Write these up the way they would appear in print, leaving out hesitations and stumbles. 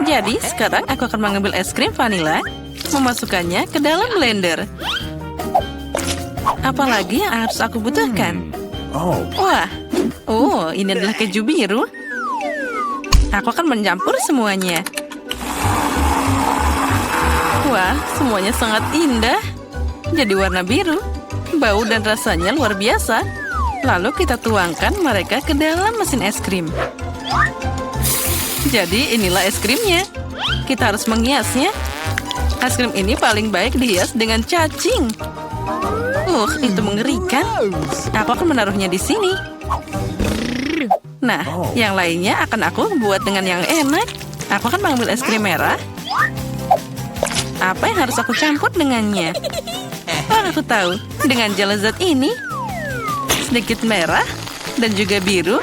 Jadi, sekarang aku akan mengambil es krim vanila, memasukkannya ke dalam blender. Apalagi yang harus aku butuhkan? Wah, ini adalah keju biru. Aku akan mencampur semuanya. Wah, semuanya sangat indah. Jadi warna biru. Bau dan rasanya luar biasa. Lalu kita tuangkan mereka ke dalam mesin es krim. Jadi inilah es krimnya. Kita harus menghiasnya. Es krim ini paling baik dihias dengan cacing. Itu mengerikan. Aku akan menaruhnya di sini. Nah, yang lainnya akan aku buat dengan yang enak. Aku akan mengambil es krim merah. Apa yang harus aku campur dengannya? Aku tahu. Dengan gel lezat ini, sedikit merah dan juga biru,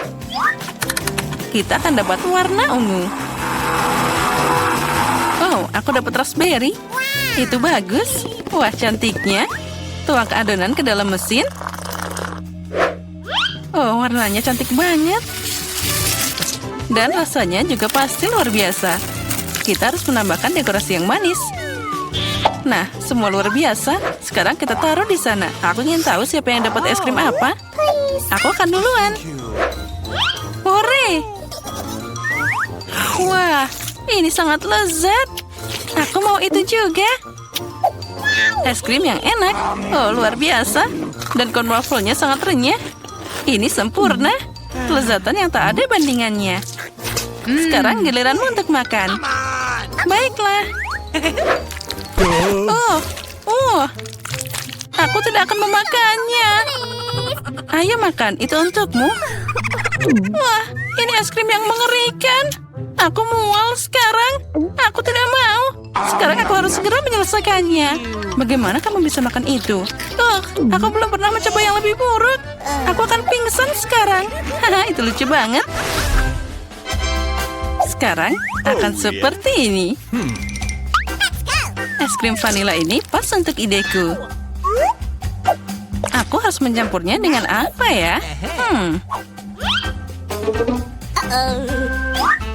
kita akan dapat warna ungu. Aku dapat raspberry. Itu bagus. Wah, cantiknya. Tuangkan adonan ke dalam mesin. Warnanya cantik banget. Dan rasanya juga pasti luar biasa. Kita harus menambahkan dekorasi yang manis. Nah, semua luar biasa. Sekarang kita taruh di sana. Aku ingin tahu siapa yang dapat es krim apa. Aku akan duluan. Hore! Wah, ini sangat lezat. Aku mau itu juga. Es krim yang enak. Luar biasa. Dan kon wafelnya sangat renyah. Ini sempurna. Kelezatan yang tak ada bandingannya. Sekarang giliranmu untuk makan. Baiklah. Aku tidak akan memakannya. Ayo makan, itu untukmu. Wah, ini es krim yang mengerikan. Aku mual sekarang. Aku tidak mau. Sekarang aku harus segera menyelesaikannya. Bagaimana kamu bisa makan itu? Aku belum pernah mencoba yang lebih buruk. Aku akan pingsan sekarang. Itu lucu banget. Sekarang akan seperti ini. Es krim vanila ini pas untuk ideku. Aku harus mencampurnya dengan apa ya?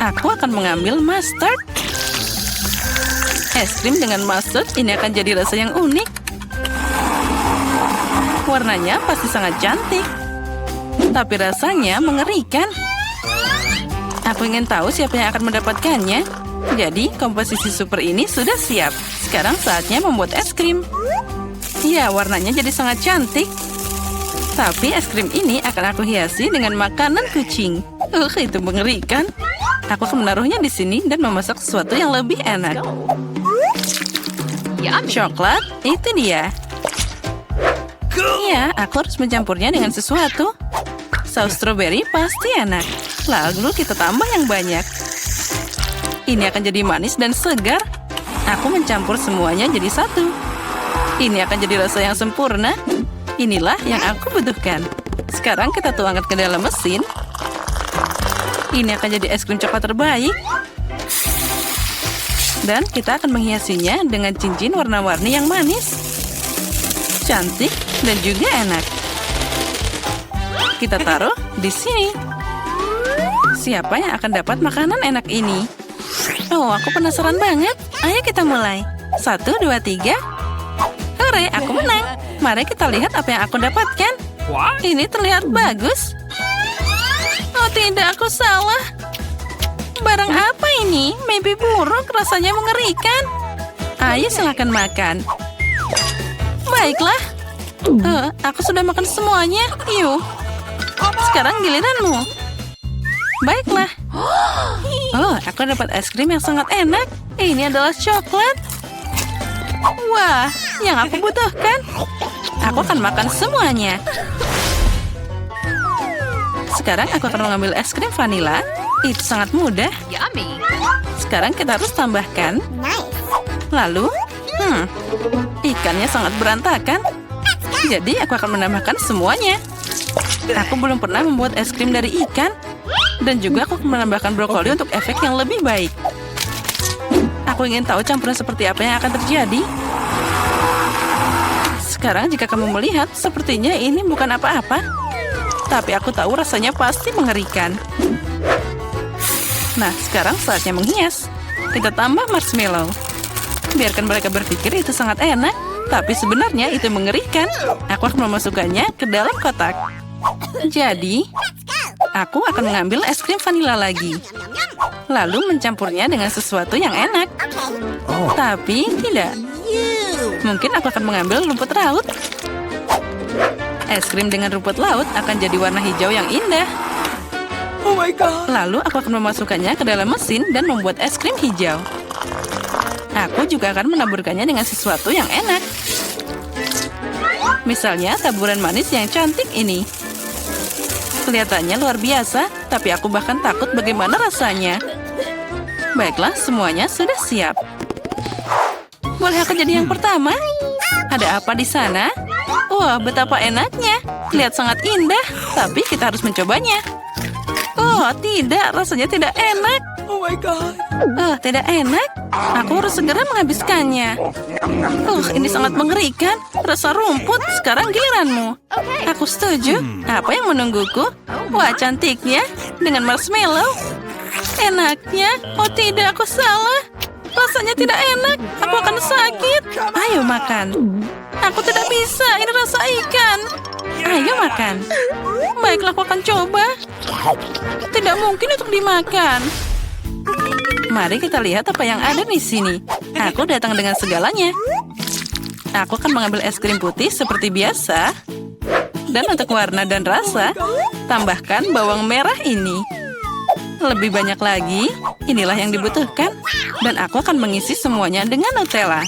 Aku akan mengambil mustard. Es krim dengan mustard ini akan jadi rasa yang unik. Warnanya pasti sangat cantik. Tapi rasanya mengerikan. Aku ingin tahu siapa yang akan mendapatkannya. Jadi, komposisi super ini sudah siap. Sekarang saatnya membuat es krim. Ya, warnanya jadi sangat cantik. Tapi es krim ini akan aku hiasi dengan makanan kucing. Itu mengerikan. Aku akan menaruhnya di sini dan memasak sesuatu yang lebih enak. Coklat, itu dia. Ya, aku harus mencampurnya dengan sesuatu. Saus stroberi pasti enak. Lalu kita tambah yang banyak. Ini akan jadi manis dan segar. Aku mencampur semuanya jadi satu. Ini akan jadi rasa yang sempurna. Inilah yang aku butuhkan. Sekarang kita tuangkan ke dalam mesin. Ini akan jadi es krim coklat terbaik. Dan kita akan menghiasinya dengan cincin warna-warni yang manis. Cantik dan juga enak. Kita taruh di sini. Siapa yang akan dapat makanan enak ini? Aku penasaran banget. Ayo kita mulai. 1, 2, 3. Hore, aku menang. Mari kita lihat apa yang aku dapatkan. Ini terlihat bagus. Tidak, aku salah. Barang apa ini? Maybe buruk, rasanya mengerikan. Ayo silakan makan. Baiklah. Aku sudah makan semuanya. Yuk. Sekarang giliranmu. Baiklah. Aku dapat es krim yang sangat enak. Ini adalah coklat. Wah, yang aku butuhkan. Aku akan makan semuanya. Sekarang aku akan mengambil es krim vanila. Itu sangat mudah. Sekarang kita harus tambahkan. Lalu, ikannya sangat berantakan. Jadi aku akan menambahkan semuanya. Aku belum pernah membuat es krim dari ikan. Dan juga aku akan menambahkan brokoli untuk efek yang lebih baik. Aku ingin tahu campuran seperti apa yang akan terjadi. Sekarang jika kamu melihat, sepertinya ini bukan apa-apa. Tapi aku tahu rasanya pasti mengerikan. Nah, sekarang saatnya menghias. Kita tambah marshmallow. Biarkan mereka berpikir itu sangat enak, tapi sebenarnya itu mengerikan. Aku akan memasukkannya ke dalam kotak. Jadi, aku akan mengambil es krim vanila lagi. Lalu mencampurnya dengan sesuatu yang enak. Tapi tidak. Mungkin aku akan mengambil rumput laut. Es krim dengan rumput laut akan jadi warna hijau yang indah. Oh my god. Lalu aku akan memasukkannya ke dalam mesin dan membuat es krim hijau. Aku juga akan menaburkannya dengan sesuatu yang enak. Misalnya taburan manis yang cantik ini. Kelihatannya luar biasa, tapi aku bahkan takut bagaimana rasanya. Baiklah, semuanya sudah siap. Boleh aku jadi yang pertama? Ada apa di sana? Wah, betapa enaknya. Terlihat sangat indah, tapi kita harus mencobanya. Oh, tidak. Rasanya tidak enak. Oh my god. Oh, tidak enak. Aku harus segera menghabiskannya. Ini sangat mengerikan. Rasa rumput. Sekarang giliranmu. Aku setuju. Apa yang menungguku? Wah, cantiknya. Dengan marshmallow. Enaknya. Oh tidak, aku salah. Rasanya tidak enak. Aku akan sakit. Ayo makan. Aku tidak bisa. Ini rasa ikan. Ayo makan. Baiklah, aku akan coba. Tidak mungkin untuk dimakan. Mari kita lihat apa yang ada di sini. Aku datang dengan segalanya. Aku akan mengambil es krim putih seperti biasa. Dan untuk warna dan rasa, tambahkan bawang merah ini. Lebih banyak lagi, inilah yang dibutuhkan. Dan aku akan mengisi semuanya dengan Nutella.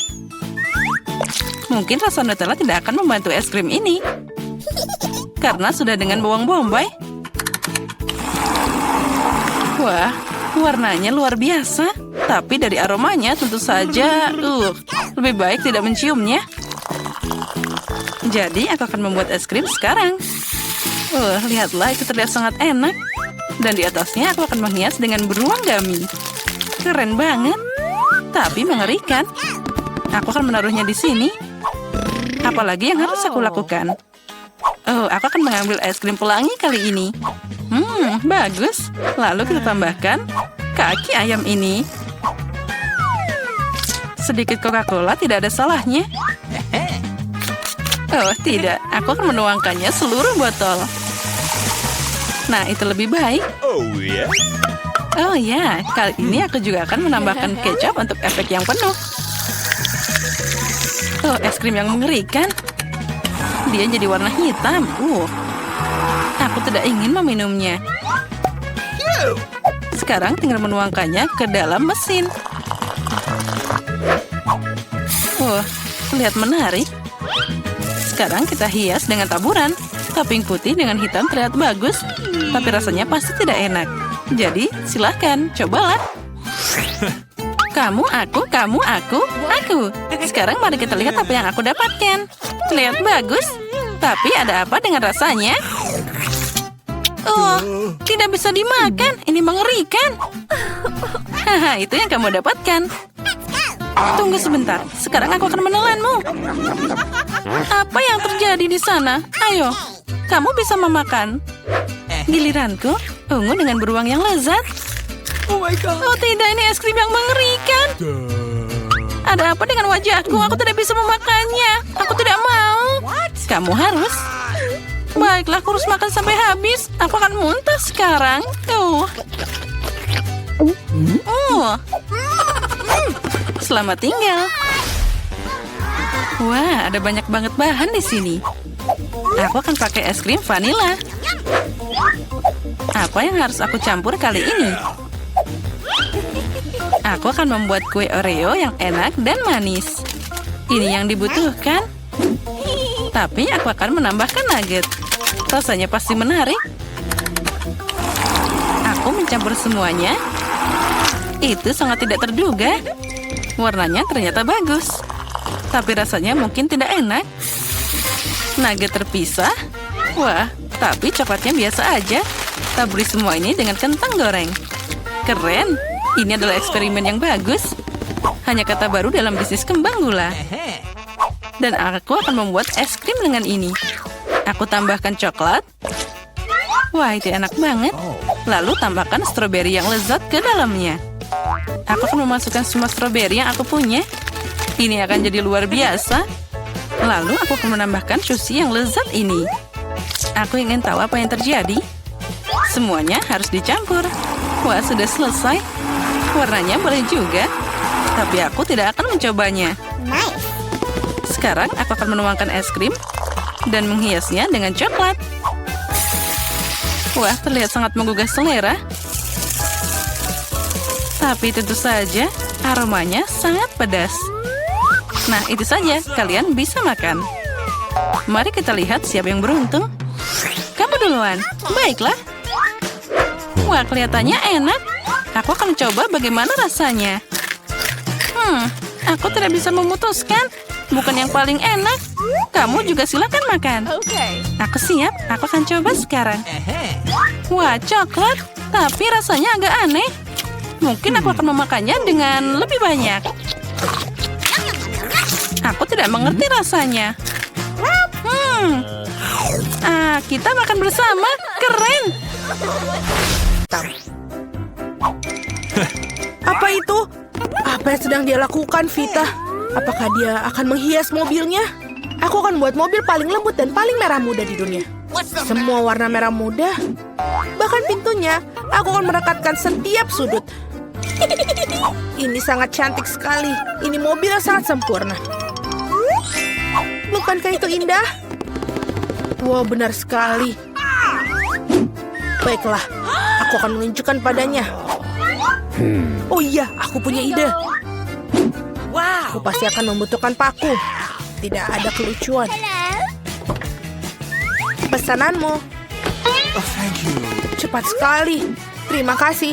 Mungkin rasa Nutella tidak akan membantu es krim ini. Karena sudah dengan bawang bombay. Wah, warnanya luar biasa. Tapi dari aromanya tentu saja, lebih baik tidak menciumnya. Jadi aku akan membuat es krim sekarang. Lihatlah, itu terlihat sangat enak. Dan di atasnya aku akan menghias dengan beruang gummy. Keren banget. Tapi mengerikan. Aku akan menaruhnya di sini. Apalagi yang harus aku lakukan? Aku akan mengambil es krim pelangi kali ini. Bagus. Lalu kita tambahkan kaki ayam ini. Sedikit Coca-Cola tidak ada salahnya. Oh, tidak. Aku akan menuangkannya seluruh botol. Nah, itu lebih baik. Oh ya, kali ini aku juga akan menambahkan kecap untuk efek yang penuh. Es krim yang mengerikan. Dia jadi warna hitam. Aku tidak ingin meminumnya. Sekarang tinggal menuangkannya ke dalam mesin. Terlihat menarik. Sekarang kita hias dengan taburan. Topping putih dengan hitam terlihat bagus, tapi rasanya pasti tidak enak. Jadi, silahkan, cobalah. Kamu, aku, kamu, aku. Sekarang mari kita lihat apa yang aku dapatkan. Terlihat bagus, tapi ada apa dengan rasanya? Tidak bisa dimakan. Ini mengerikan. Haha, itu yang kamu dapatkan. Tunggu sebentar. Sekarang aku akan menelanmu. Apa yang terjadi di sana? Ayo, kamu bisa memakan. Giliranku, ungu dengan beruang yang lezat. Oh my god. Oh tidak, ini es krim yang mengerikan. Ada apa dengan wajahku? Aku tidak bisa memakannya. Aku tidak mau. Kamu harus. Baiklah, aku harus makan sampai habis. Aku akan muntah sekarang. Selamat tinggal. Wah, ada banyak banget bahan di sini. Aku akan pakai es krim vanila. Apa yang harus aku campur kali ini? Aku akan membuat kue Oreo yang enak dan manis. Ini yang dibutuhkan. Tapi aku akan menambahkan nugget. Rasanya pasti menarik. Aku mencampur semuanya. Itu sangat tidak terduga. Warnanya ternyata bagus. Tapi rasanya mungkin tidak enak. Nugget terpisah. Wah, tapi coklatnya biasa aja. Taburi semua ini dengan kentang goreng. Keren. Ini adalah eksperimen yang bagus. Hanya kata baru dalam bisnis kembang gula. Dan aku akan membuat es krim dengan ini. Aku tambahkan coklat. Wah, itu enak banget. Lalu tambahkan stroberi yang lezat ke dalamnya. Aku akan memasukkan semua stroberi yang aku punya. Ini akan jadi luar biasa. Lalu aku akan menambahkan sushi yang lezat ini. Aku ingin tahu apa yang terjadi. Semuanya harus dicampur. Wah, sudah selesai. Warnanya boleh juga. Tapi aku tidak akan mencobanya. Sekarang aku akan menuangkan es krim dan menghiasnya dengan coklat. Wah, terlihat sangat menggugah selera. Tapi tentu saja aromanya sangat pedas. Nah, itu saja. Kalian bisa makan. Mari kita lihat siapa yang beruntung. Kamu duluan. Baiklah. Wah, kelihatannya enak. Aku akan coba bagaimana rasanya. Aku tidak bisa memutuskan. Bukan yang paling enak. Kamu juga silakan makan. Aku siap. Aku akan coba sekarang. Wah, coklat. Tapi rasanya agak aneh. Mungkin aku akan memakannya dengan lebih banyak. Aku tidak mengerti rasanya. Kita makan bersama. Keren. Apa itu? Apa yang sedang dia lakukan, Vita? Apakah dia akan menghias mobilnya? Aku akan buat mobil paling lembut dan paling merah muda di dunia. Semua warna merah muda. Bahkan pintunya, aku akan merekatkan setiap sudut. Ini sangat cantik sekali. Ini mobil yang sangat sempurna. Bukankah itu indah? Wow, benar sekali. Baiklah, aku akan menunjukkan padanya. Oh iya, aku punya ide. Aku pasti akan membutuhkan paku. Tidak ada kelucuan. Pesananmu. Cepat sekali. Terima kasih.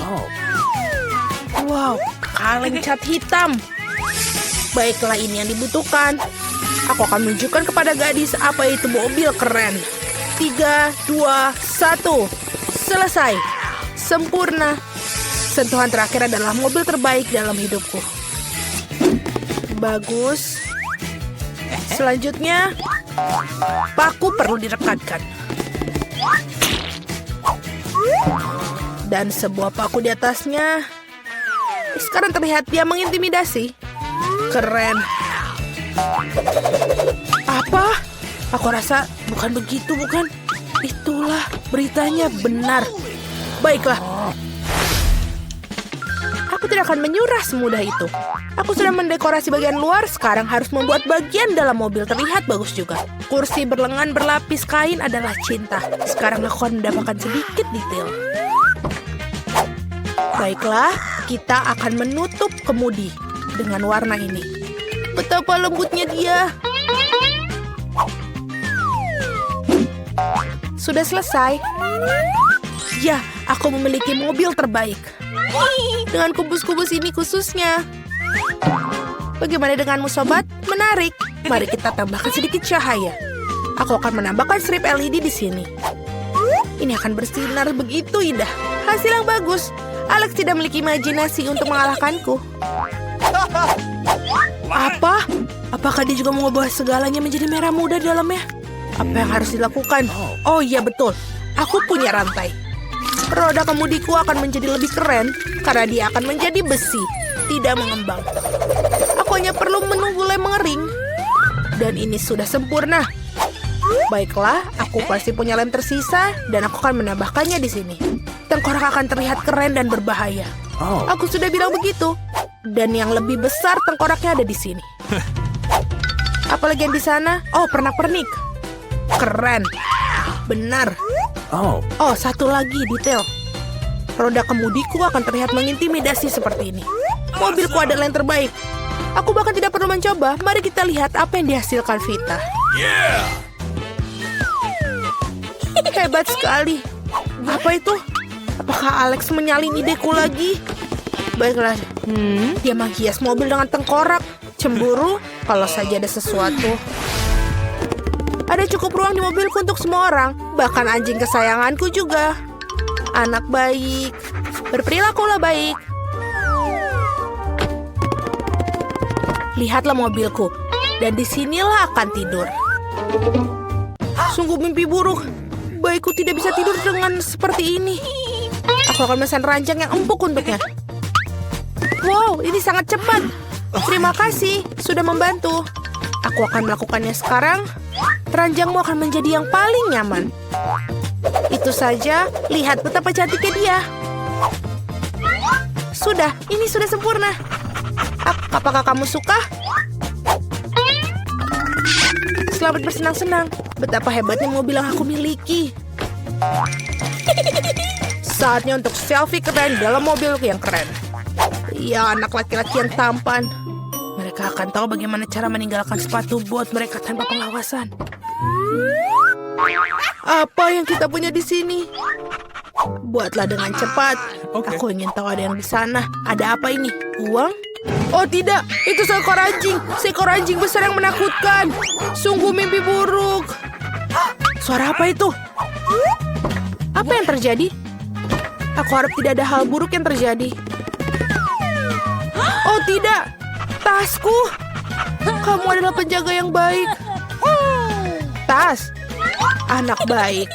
Wow, kaleng cat hitam. Baiklah, ini yang dibutuhkan. Aku akan menunjukkan kepada gadis apa itu mobil keren. 3, 2, 1. Selesai. Sempurna. Sentuhan terakhir adalah mobil terbaik dalam hidupku. Bagus. Selanjutnya, paku perlu direkatkan. Dan sebuah paku di atasnya. Sekarang terlihat dia mengintimidasi. Keren. Apa? Aku rasa bukan begitu, bukan? Itulah beritanya benar. Baiklah. Aku tidak akan menyerah semudah itu. Aku sudah mendekorasi bagian luar, sekarang harus membuat bagian dalam mobil terlihat bagus juga. Kursi berlengan berlapis kain adalah cinta. Sekarang aku akan mendapatkan sedikit detail. Baiklah, kita akan menutup kemudi dengan warna ini. Betapa lembutnya dia. Sudah selesai. Ya, aku memiliki mobil terbaik. Dengan kubus-kubus ini khususnya. Bagaimana denganmu, sobat? Menarik. Mari kita tambahkan sedikit cahaya. Aku akan menambahkan strip LED di sini. Ini akan bersinar begitu indah. Hasil yang bagus. Alex tidak memiliki imajinasi untuk mengalahkanku. Apa? Apakah dia juga mengubah segalanya menjadi merah muda di dalamnya? Apa yang harus dilakukan? Oh iya, betul. Aku punya rantai. Roda kemudiku akan menjadi lebih keren karena dia akan menjadi besi, tidak mengembang. Aku hanya perlu menunggu lem mengering. Dan ini sudah sempurna. Baiklah, aku pasti punya lem tersisa dan aku akan menambahkannya di sini. Tengkorak akan terlihat keren dan berbahaya. Aku sudah bilang begitu. Dan yang lebih besar tengkoraknya ada di sini. Apalagi yang di sana? Oh, pernak-pernik. Keren. Benar. Oh, satu lagi detail. Roda kemudiku akan terlihat mengintimidasi seperti ini. Mobilku adalah yang terbaik. Aku bahkan tidak perlu mencoba. Mari kita lihat apa yang dihasilkan Vita. Hebat sekali. Apa itu? Apakah Alex menyalin ideku lagi? Baiklah. Dia menghias mobil dengan tengkorak. Cemburu? Kalau saja ada sesuatu. Ada cukup ruang di mobilku untuk semua orang. Bahkan anjing kesayanganku juga. Anak baik. Berperilakulah baik. Lihatlah mobilku. Dan disinilah akan tidur. Sungguh mimpi buruk. Baikku tidak bisa tidur dengan seperti ini. Aku akan memesan ranjang yang empuk untuknya. Wow, ini sangat cepat. Terima kasih sudah membantu. Aku akan melakukannya sekarang. Keranjangmu akan menjadi yang paling nyaman. Itu saja, lihat betapa cantiknya dia. Sudah, ini sudah sempurna. Apakah kamu suka? Selamat bersenang-senang. Betapa hebatnya mobil yang aku miliki. Saatnya untuk selfie keren dalam mobil yang keren. Ya, anak laki-laki yang tampan. Mereka akan tahu bagaimana cara meninggalkan sepatu bot mereka tanpa pengawasan. Apa yang kita punya di sini? Buatlah dengan cepat. Aku ingin tahu ada yang di sana. Ada apa ini? Uang? Oh tidak, itu seekor anjing. Seekor anjing besar yang menakutkan. Sungguh mimpi buruk. Suara apa itu? Apa yang terjadi? Aku harap tidak ada hal buruk yang terjadi. Oh tidak, tasku. Kamu adalah penjaga yang baik. Tas, anak baik.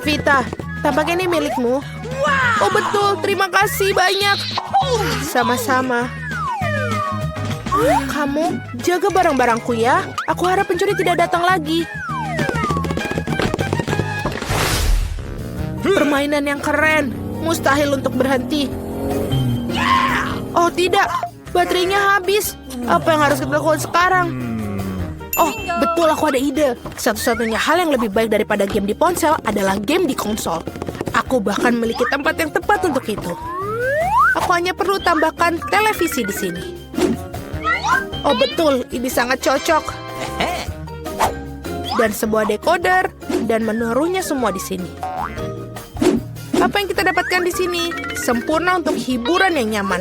Vita, tampaknya ini milikmu. Oh betul, terima kasih banyak. Sama-sama. Kamu jaga barang-barangku ya. Aku harap pencuri tidak datang lagi. Permainan yang keren. Mustahil untuk berhenti. Oh tidak, baterainya habis. Apa yang harus kita lakukan sekarang? Oh, betul, aku ada ide. Satu-satunya hal yang lebih baik daripada game di ponsel adalah game di konsol. Aku bahkan memiliki tempat yang tepat untuk itu. Aku hanya perlu tambahkan televisi di sini. Oh betul, ini sangat cocok. Dan sebuah decoder dan menaruhnya semua di sini. Apa yang kita dapatkan di sini sempurna untuk hiburan yang nyaman.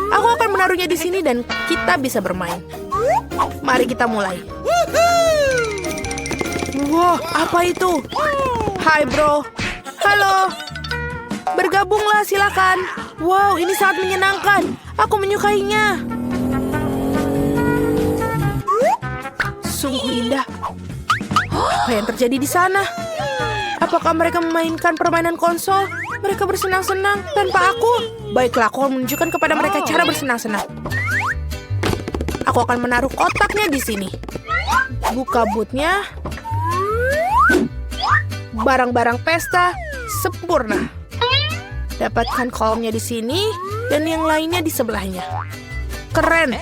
Aku akan menaruhnya di sini dan kita bisa bermain. Mari kita mulai. Wah, apa itu? Hai bro. Halo. Bergabunglah silakan. Wow, ini sangat menyenangkan. Aku menyukainya. Sungguh indah. Apa yang terjadi di sana? Apakah mereka memainkan permainan konsol? Mereka bersenang-senang tanpa aku. Baiklah, aku akan menunjukkan kepada mereka cara bersenang-senang. Aku akan menaruh kotaknya di sini. Buka bootnya. Barang-barang pesta sempurna. Dapatkan kolomnya di sini dan yang lainnya di sebelahnya. Keren.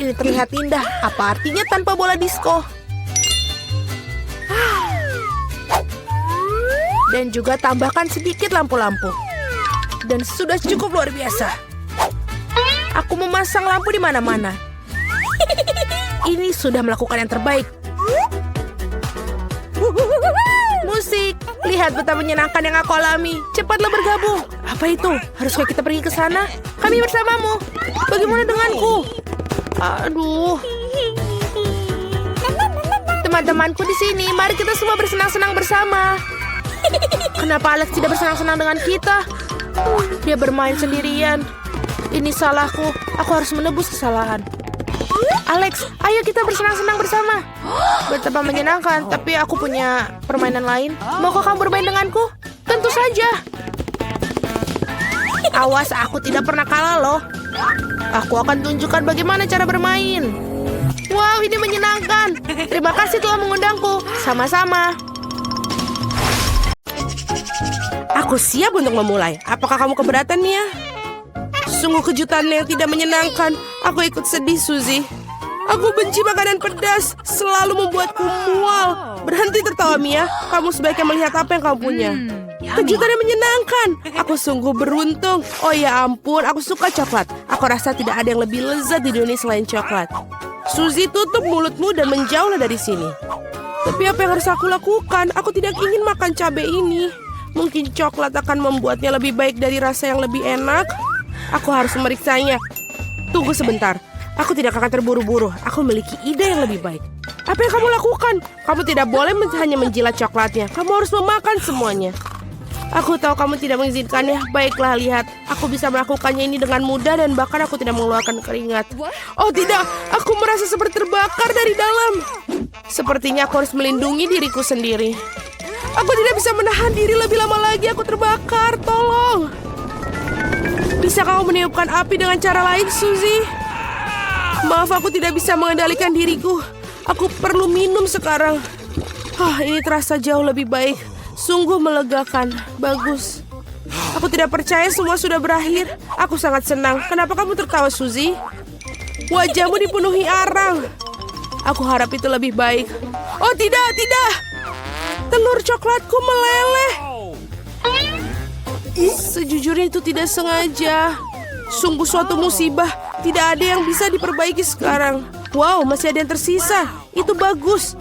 Ini terlihat indah. Apa artinya tanpa bola disco? Dan juga tambahkan sedikit lampu-lampu. Dan sudah cukup luar biasa. Aku memasang lampu di mana-mana. Ini sudah melakukan yang terbaik. Musik, lihat betapa menyenangkan yang aku alami. Cepatlah bergabung. Apa itu? Haruskah kita pergi ke sana? Kami bersamamu. Bagaimana denganku? Aduh. Teman-temanku di sini, mari kita semua bersenang-senang bersama. Kenapa Alex tidak bersenang-senang dengan kita? Dia bermain sendirian. Ini salahku. Aku harus menebus kesalahan. Alex, ayo kita bersenang-senang bersama. Betapa menyenangkan, tapi aku punya permainan lain. Maukah kamu bermain denganku? Tentu saja. Awas, aku tidak pernah kalah loh. Aku akan tunjukkan bagaimana cara bermain. Wow, ini menyenangkan. Terima kasih telah mengundangku. Sama-sama. Aku siap untuk memulai. Apakah kamu keberatan, Mia? Sungguh kejutan yang tidak menyenangkan. Aku ikut sedih, Suzy. Aku benci makanan pedas. Selalu membuatku mual. Berhenti tertawa, Mia. Kamu sebaiknya melihat apa yang kamu punya. Kejutan yang menyenangkan. Aku sungguh beruntung. Oh ya ampun, aku suka coklat. Aku rasa tidak ada yang lebih lezat di dunia selain coklat. Suzy, tutup mulutmu dan menjauhlah dari sini. Tapi apa yang harus aku lakukan? Aku tidak ingin makan cabai ini. Mungkin coklat akan membuatnya lebih baik dari rasa yang lebih enak. Aku harus memeriksanya. Tunggu sebentar. Aku tidak akan terburu-buru. Aku memiliki ide yang lebih baik. Apa yang kamu lakukan? Kamu tidak boleh hanya menjilat coklatnya. Kamu harus memakan semuanya. Aku tahu kamu tidak mengizinkannya. Baiklah, lihat. Aku bisa melakukannya ini dengan mudah dan bahkan aku tidak mengeluarkan keringat. Oh tidak, aku merasa seperti terbakar dari dalam. Sepertinya aku harus melindungi diriku sendiri. Aku tidak bisa menahan diri lebih lama lagi. Aku terbakar, tolong. Bisa kamu meniupkan api dengan cara lain, Suzy? Maaf, aku tidak bisa mengendalikan diriku. Aku perlu minum sekarang. Ini terasa jauh lebih baik. Sungguh melegakan. Bagus. Aku tidak percaya semua sudah berakhir. Aku sangat senang. Kenapa kamu tertawa, Suzy? Wajahmu dipenuhi arang. Aku harap itu lebih baik. Oh, tidak, tidak. Telur coklatku meleleh. Sejujurnya itu tidak sengaja. Sungguh suatu musibah. Tidak ada yang bisa diperbaiki sekarang. Wow, masih ada yang tersisa. Itu bagus.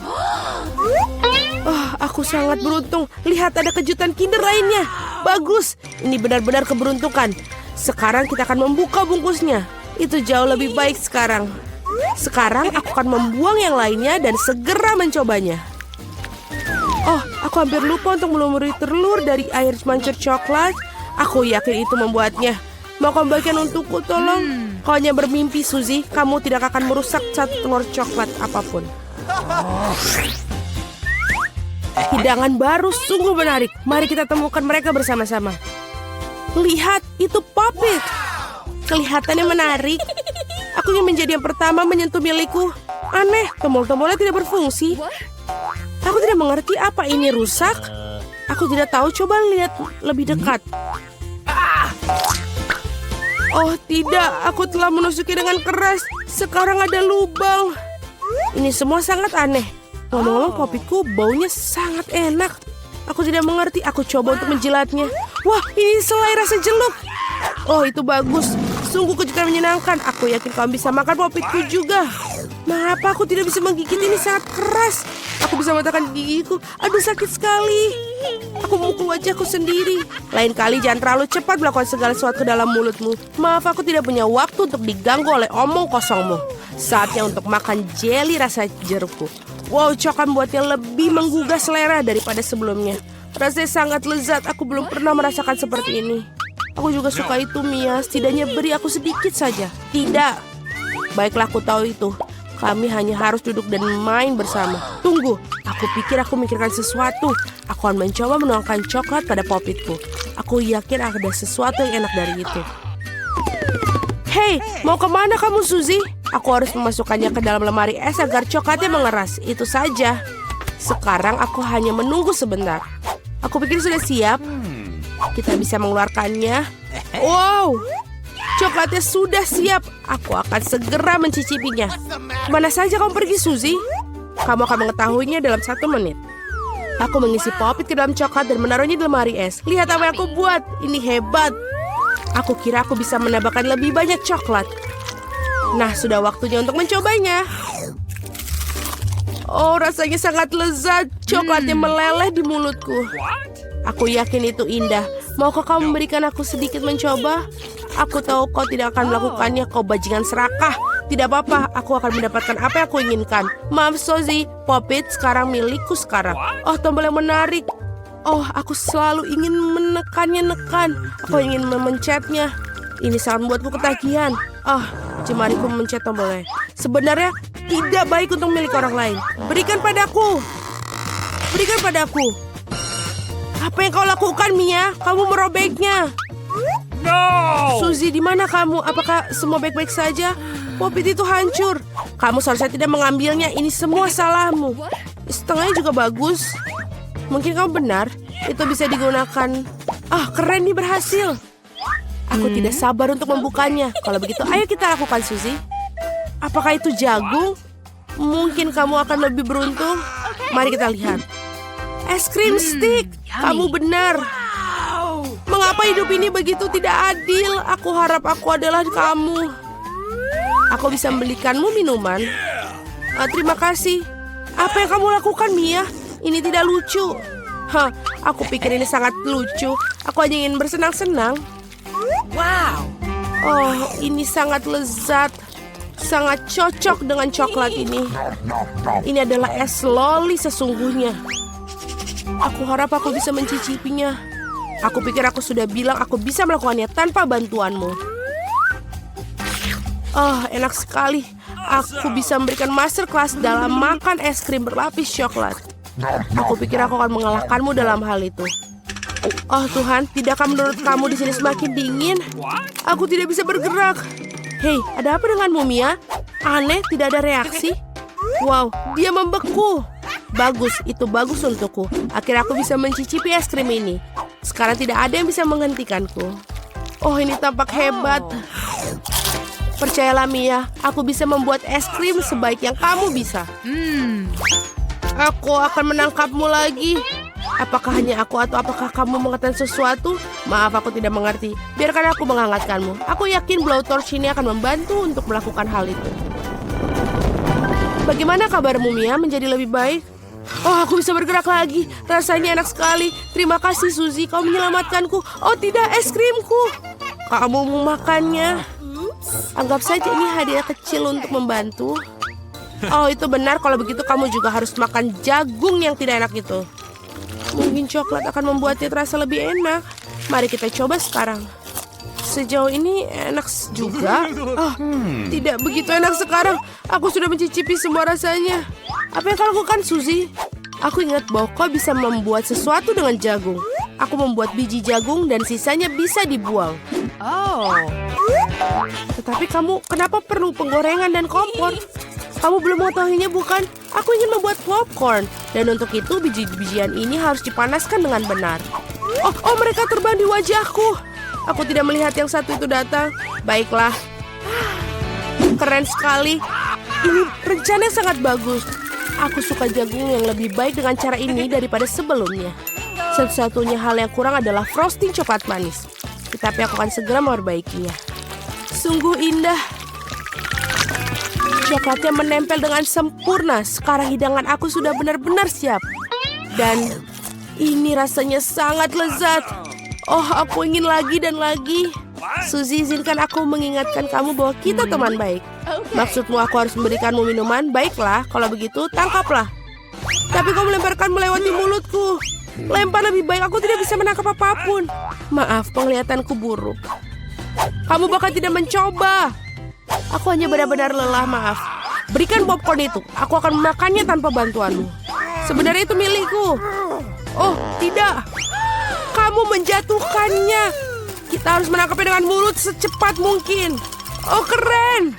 Aku sangat beruntung. Lihat, ada kejutan Kinder lainnya. Bagus. Ini benar-benar keberuntungan. Sekarang kita akan membuka bungkusnya. Itu jauh lebih baik sekarang. Sekarang aku akan membuang yang lainnya dan segera mencobanya. Aku hampir lupa untuk melumuri telur dari air mancur coklat. Aku yakin itu membuatnya. Mau kamu bagian untukku, tolong? Kau hanya bermimpi, Suzy. Kamu tidak akan merusak satu telur coklat apapun. Hidangan baru sungguh menarik. Mari kita temukan mereka bersama-sama. Lihat, itu Poppet. Kelihatannya menarik. Aku ingin menjadi yang pertama menyentuh milikku. Aneh, tombol-tombolnya tidak berfungsi. Aku tidak mengerti apa ini rusak. Aku tidak tahu, coba lihat lebih dekat. Oh tidak, aku telah menusuki dengan keras. Sekarang ada lubang. Ini semua sangat aneh. Ngomong-ngomong, Poppetku baunya sangat enak. Aku tidak mengerti, aku coba untuk menjilatnya. Wah, ini selai rasa jeluk. Oh, itu bagus. Sungguh kejutan menyenangkan. Aku yakin kamu bisa makan Poppetku juga. Mengapa aku tidak bisa menggigit ini sangat keras? Aku bisa mematahkan gigiku. Aduh, sakit sekali. Aku memukul wajahku sendiri. Lain kali jangan terlalu cepat melakukan segala sesuatu ke dalam mulutmu. Maaf, aku tidak punya waktu untuk diganggu oleh omong kosongmu. Saatnya untuk makan jelly rasa jerukku. Wow, coklat membuatnya lebih menggugah selera daripada sebelumnya. Rasanya sangat lezat. Aku belum pernah merasakan seperti ini. Aku juga suka itu, Mia. Setidaknya beri aku sedikit saja. Tidak. Baiklah, aku tahu itu. Kami hanya harus duduk dan main bersama. Tunggu, aku pikir aku memikirkan sesuatu. Aku akan mencoba menuangkan coklat pada Poppetku. Aku yakin ada sesuatu yang enak dari itu. Hei, mau kemana kamu, Suzy? Aku harus memasukkannya ke dalam lemari es agar coklatnya mengeras. Itu saja. Sekarang aku hanya menunggu sebentar. Aku pikir sudah siap. Kita bisa mengeluarkannya. Wow, coklatnya sudah siap. Aku akan segera mencicipinya. Kemana saja kamu pergi, Suzy? Kamu akan mengetahuinya dalam 1 menit. Aku mengisi Poppet ke dalam coklat dan menaruhnya di lemari es. Lihat apa yang aku buat. Ini hebat. Aku kira aku bisa menambahkan lebih banyak coklat. Nah, sudah waktunya untuk mencobanya. Oh, rasanya sangat lezat. Coklatnya meleleh di mulutku. Aku yakin itu indah. Maukah kamu memberikan aku sedikit mencoba? Aku tahu kau tidak akan melakukannya. Kau bajingan serakah. Tidak apa-apa, aku akan mendapatkan apa yang aku inginkan. Maaf, Suzy, Poppet sekarang milikku sekarang. Oh, tombol yang menarik. Oh, aku selalu ingin menekannya. Aku ingin memencetnya. Ini sangat membuatku ketagihan. Jemariku memencet tombolnya. Sebenarnya tidak baik untuk milik orang lain. Berikan padaku. Berikan padaku. Apa yang kau lakukan, Mia? Kamu merobeknya. No! Suzy, di mana kamu? Apakah semua baik-baik saja? Poppet itu hancur. Kamu seharusnya tidak mengambilnya. Ini semua salahmu. Setengahnya juga bagus. Mungkin kamu benar. Itu bisa digunakan. Keren nih, berhasil. Aku tidak sabar untuk membukanya. Kalau begitu, ayo kita lakukan, Suzy. Apakah itu jagung? Mungkin kamu akan lebih beruntung. Mari kita lihat. Es krim stick. Kamu benar. Mengapa hidup ini begitu tidak adil? Aku harap aku adalah kamu. Aku bisa membelikanmu minuman. Terima kasih. Apa yang kamu lakukan, Mia? Ini tidak lucu. Aku pikir ini sangat lucu. Aku hanya ingin bersenang-senang. Wow! Oh, ini sangat lezat. Sangat cocok dengan coklat ini. Ini adalah es loli sesungguhnya. Aku harap aku bisa mencicipinya. Aku pikir aku sudah bilang aku bisa melakukannya tanpa bantuanmu. Enak sekali. Aku bisa memberikan masterclass dalam makan es krim berlapis coklat. Aku pikir aku akan mengalahkanmu dalam hal itu. Oh Tuhan, tidakkah menurut kamu di sini semakin dingin? Aku tidak bisa bergerak. Hei, ada apa denganmu, Mia? Aneh, tidak ada reaksi. Wow, dia membeku. Bagus, itu bagus untukku. Akhirnya aku bisa mencicipi es krim ini. Sekarang tidak ada yang bisa menghentikanku. Oh, ini tampak hebat. Percayalah Mia, aku bisa membuat es krim sebaik yang kamu bisa. Aku akan menangkapmu lagi. Apakah hanya aku atau apakah kamu mengatakan sesuatu? Maaf, aku tidak mengerti. Biarkan aku menghangatkanmu. Aku yakin blowtorch ini akan membantu untuk melakukan hal itu. Bagaimana kabarmu, Mia? Menjadi lebih baik? Oh, aku bisa bergerak lagi. Rasanya enak sekali. Terima kasih, Suzy. Kau menyelamatkanku. Oh, tidak, es krimku. Kamu mau makannya? Anggap saja ini hadiah kecil untuk membantu. Oh, itu benar. Kalau begitu kamu juga harus makan jagung yang tidak enak itu. Mungkin coklat akan membuatnya terasa lebih enak. Mari kita coba sekarang. Sejauh ini enak juga. Oh, tidak begitu enak sekarang. Aku sudah mencicipi semua rasanya. Apa yang kau lakukan, Suzy? Aku ingat bahwa kau bisa membuat sesuatu dengan jagung. Aku membuat biji jagung dan sisanya bisa dibuang. Oh. Tetapi kamu kenapa perlu penggorengan dan kompor? Kamu belum mengetahuinya bukan? Aku ingin membuat popcorn. Dan untuk itu biji-bijian ini harus dipanaskan dengan benar. Oh, mereka terbang di wajahku. Aku tidak melihat yang satu itu datang. Baiklah. Keren sekali. Ini rencana sangat bagus. Aku suka jagung yang lebih baik dengan cara ini daripada sebelumnya. Satu-satunya hal yang kurang adalah frosting coklat manis. Tetapi aku akan segera memperbaikinya. Sungguh indah. Coklatnya menempel dengan sempurna. Sekarang hidangan aku sudah benar-benar siap. Dan ini rasanya sangat lezat. Oh, aku ingin lagi dan lagi. Suzy, izinkan aku mengingatkan kamu bahwa kita teman baik. Maksudmu aku harus memberikanmu minuman? Baiklah, kalau begitu tangkaplah. Tapi kau melemparkan melewati mulutku. Lempar lebih baik, aku tidak bisa menangkap apapun. Maaf, penglihatanku buruk. Kamu bahkan tidak mencoba. Aku hanya benar-benar lelah, maaf. Berikan popcorn itu, aku akan memakannya tanpa bantuanmu. Sebenarnya itu milikku. Oh, tidak. Kamu menjatuhkannya. Kita harus menangkapnya dengan mulut secepat mungkin. Oh, keren.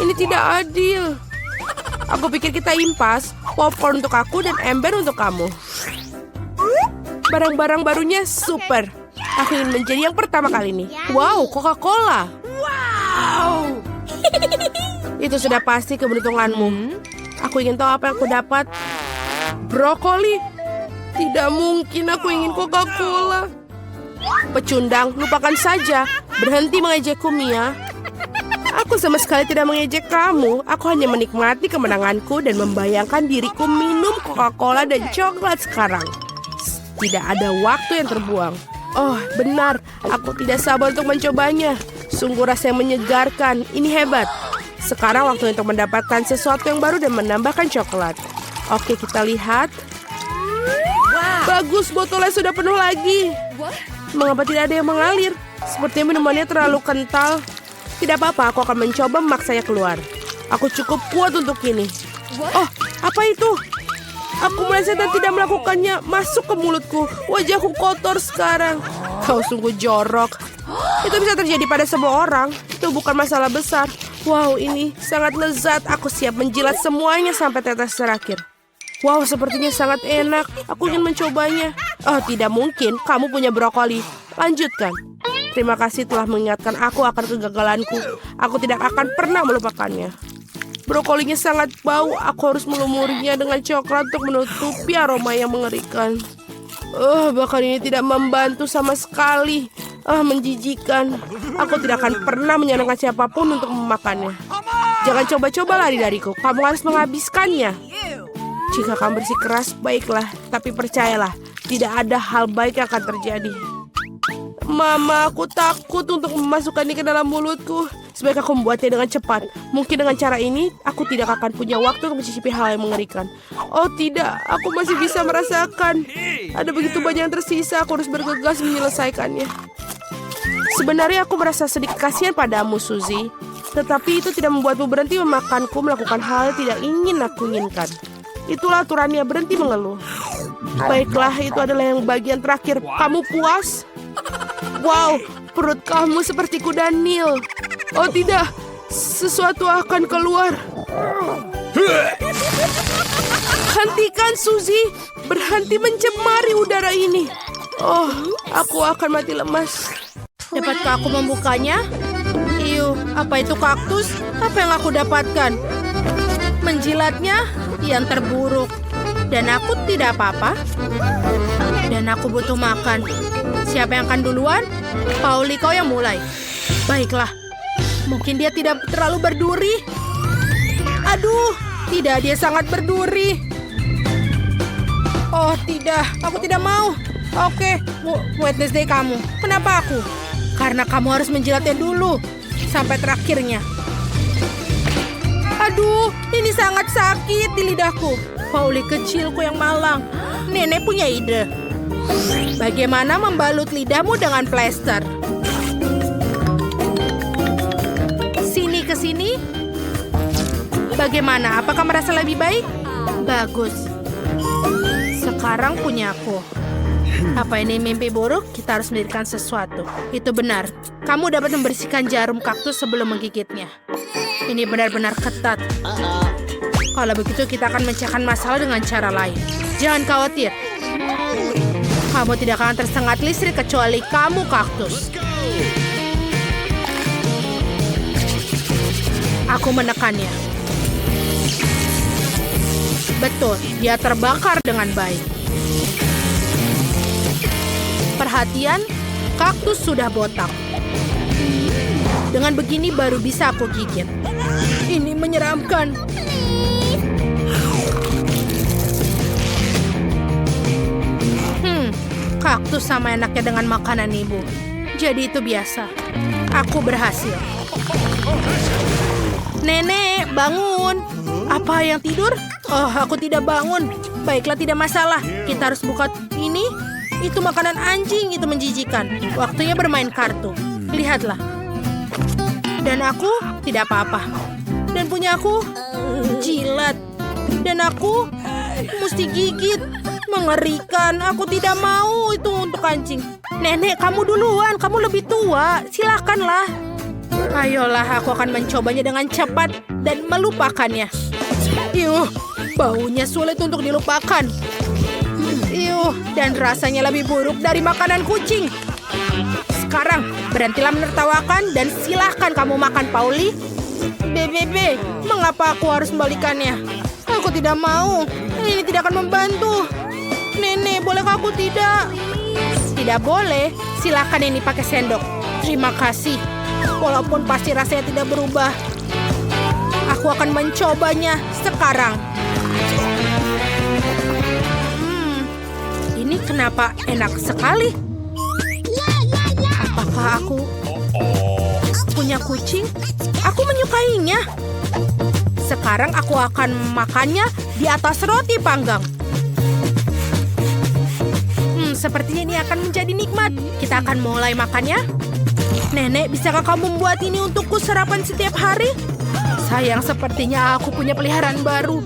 Ini tidak adil. Aku pikir kita impas. Popcorn untuk aku dan ember untuk kamu. Barang-barang barunya super. Aku ingin menjadi yang pertama kali ini. Wow, Coca-Cola. Wow. Itu sudah pasti keberuntunganmu. Aku ingin tahu apa yang aku dapat. Brokoli. Tidak mungkin aku ingin Coca-Cola. Pecundang, lupakan saja. Berhenti mengejekku, Mia. Aku sama sekali tidak mengejek kamu. Aku hanya menikmati kemenanganku dan membayangkan diriku minum Coca-Cola dan coklat sekarang. Tidak ada waktu yang terbuang. Oh, benar. Aku tidak sabar untuk mencobanya. Sungguh rasanya menyegarkan. Ini hebat. Sekarang waktu untuk mendapatkan sesuatu yang baru dan menambahkan coklat. Oke, kita lihat. Bagus, botolnya sudah penuh lagi. Mengapa tidak ada yang mengalir? Sepertinya minumannya terlalu kental. Tidak apa-apa, aku akan mencoba memaksanya keluar. Aku cukup kuat untuk ini. Oh, apa itu? Aku meleset dan tidak melakukannya. Masuk ke mulutku. Wajahku kotor sekarang. Kau sungguh jorok. Itu bisa terjadi pada semua orang. Itu bukan masalah besar. Wow, ini sangat lezat. Aku siap menjilat semuanya sampai tetes terakhir. Wow, sepertinya sangat enak. Aku ingin mencobanya. Oh, tidak mungkin. Kamu punya brokoli. Lanjutkan. Terima kasih telah mengingatkan aku akan kegagalanku. Aku tidak akan pernah melupakannya. Brokolinya sangat bau. Aku harus melumurinya dengan coklat untuk menutupi aroma yang mengerikan. Bahkan ini tidak membantu sama sekali. Menjijikan. Aku tidak akan pernah menyenangkan siapapun untuk memakannya. Jangan coba-coba lari dariku. Kamu harus menghabiskannya. Jika kamu bersikeras, baiklah. Tapi percayalah, tidak ada hal baik yang akan terjadi. Mama, aku takut untuk memasukkannya ke dalam mulutku. Sebaiknya aku membuatnya dengan cepat. Mungkin dengan cara ini, aku tidak akan punya waktu untuk mencicipi hal yang mengerikan. Oh tidak, aku masih bisa merasakan. Ada begitu banyak yang tersisa, aku harus bergegas menyelesaikannya. Sebenarnya aku merasa sedikit kasihan padamu, Suzy. Tetapi itu tidak membuatmu berhenti memakanku melakukan hal yang tidak ingin aku inginkan. Itulah aturannya, berhenti mengeluh. Baiklah, itu adalah yang bagian terakhir. Kamu puas? Wow, perut kamu seperti kuda Nil. Oh tidak, sesuatu akan keluar. Hentikan, Suzy. Berhenti mencemari udara ini. Oh, aku akan mati lemas. Dapatkah aku membukanya? Iu, apa itu kaktus? Apa yang aku dapatkan? Menjilatnya yang terburuk. Dan aku tidak apa-apa. Dan aku butuh makan. Siapa yang akan duluan? Pauli, kau yang mulai. Baiklah. Mungkin dia tidak terlalu berduri. Aduh, tidak, dia sangat berduri. Oh tidak, aku tidak mau. Oke, Wednesday kamu. Kenapa aku? Karena kamu harus menjilatnya dulu. Sampai terakhirnya. Aduh, ini sangat sakit di lidahku. Pauli kecilku yang malang. Nenek punya ide. Bagaimana membalut lidahmu dengan plester? Sini ke sini. Bagaimana? Apakah merasa lebih baik? Bagus. Sekarang punya aku. Apa ini mimpi buruk? Kita harus mendirikan sesuatu. Itu benar. Kamu dapat membersihkan jarum kaktus sebelum menggigitnya. Ini benar-benar ketat. Kalau begitu kita akan mencahkan masalah dengan cara lain. Jangan khawatir. Kamu tidak akan tersengat listrik kecuali kamu kaktus. Aku menekannya. Betul, dia terbakar dengan baik. Perhatian, kaktus sudah botak. Dengan begini baru bisa aku gigit. Ini menyeramkan. Kaktus sama enaknya dengan makanan ibu. Jadi itu biasa. Aku berhasil. Nenek, bangun. Apa yang tidur? Oh, aku tidak bangun. Baiklah, tidak masalah. Kita harus buka ini. Itu makanan anjing, itu menjijikan. Waktunya bermain kartu. Lihatlah. Dan aku tidak apa-apa. Dan punya aku jilat. Dan aku mesti gigit. Mengerikan. Aku tidak mau itu untuk anjing. Nenek, kamu duluan. Kamu lebih tua. Silakanlah. Ayolah, aku akan mencobanya dengan cepat dan melupakannya. Yuh, baunya sulit untuk dilupakan. Yuh, dan rasanya lebih buruk dari makanan kucing. Sekarang, berhentilah menertawakan dan silahkan kamu makan, Pauli. BBB, mengapa aku harus membalikannya? Aku tidak mau. Ini tidak akan membantu. Nenek, bolehkah aku tidak? Tidak boleh. Silahkan ini pakai sendok. Terima kasih. Walaupun pasti rasanya tidak berubah. Aku akan mencobanya sekarang. Ini kenapa enak sekali? Apakah aku punya kucing? Aku menyukainya. Sekarang aku akan makannya di atas roti panggang. Sepertinya ini akan menjadi nikmat. Kita akan mulai makannya. Nenek, bisakah kamu membuat ini untukku sarapan setiap hari? Sayang, sepertinya aku punya peliharaan baru.